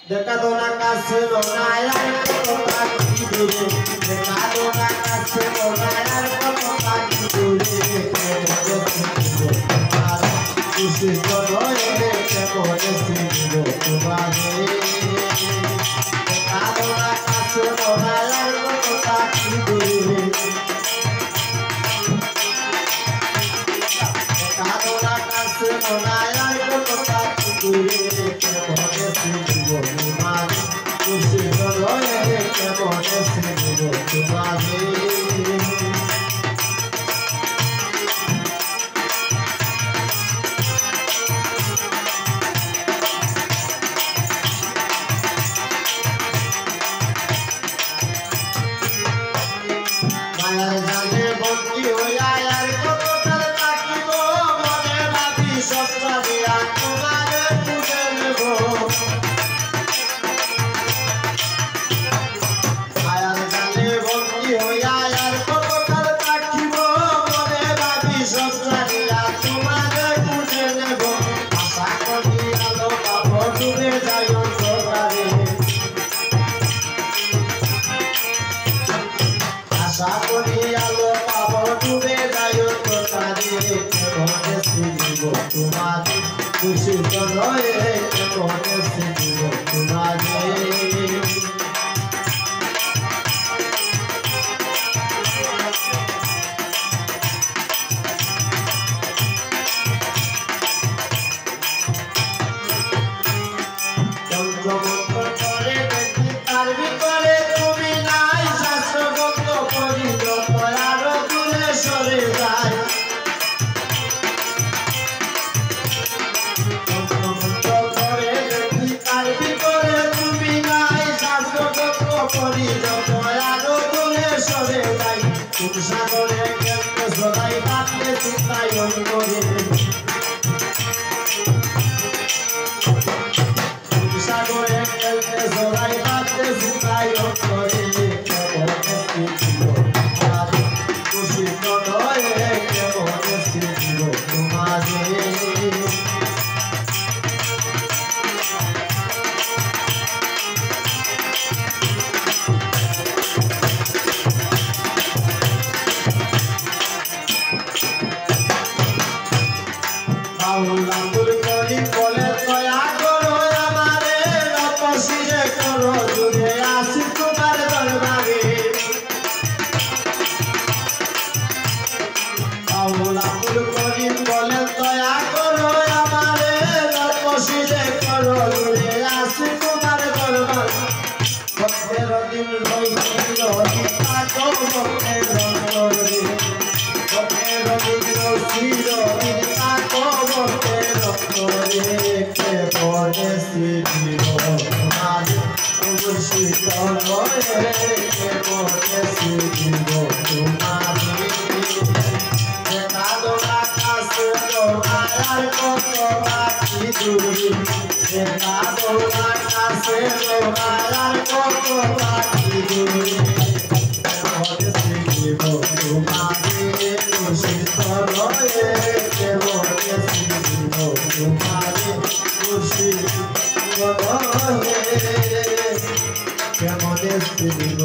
দেখা দো না কাছে রোনায়ার কত পাখি দূরে দেখা দো না কাছে রোনায়ার কত পাখি দূরে খুশি করে কেমন সিংহ তোমারে দেখা দো না কাছে রোনায়ার কত পাখি দূরে দেখা দো না কাছে রোনায়ার কত পাখি দূরে কেমন সিংহ তোমারে খুশি করে কেমন সিংহ তোমারে खुशी रोए कोने सिंह तुम्हारे সাগরে কেমনে সদাই কাটলে চিন্তায়ন করে সাগরে কেমনে সদাই কাটলে চিন্তায়ন করে খুশি নয় কেমন সিংহ তোমারে বাউলাতুল করি বলে দয়া করো আমারে তপসিরে করো জুড়ে আসি তোমার দরবারে বাউলাতুল করি বলে দয়া করো আমারে তপসিরে করো জুড়ে আসি তোমার দরবারে ভক্তের দিন রইল তাকো ভক্তের রঙরে ভক্তের দিন রইল তাকো ভক্তের রঙরে কে বলে সিংহ তোমারে খুশি করে কে বলে সিংহ তোমারে দেখা দো আকাশে রোনায়ার কত পাখি দূরে দেখা দো আকাশে রোনায়ার কত পাখি দূরে কেমন সিংহ তোমারে খুশি করে কেমন সিংহ তোমারে খুশি করে কেমন সিংহ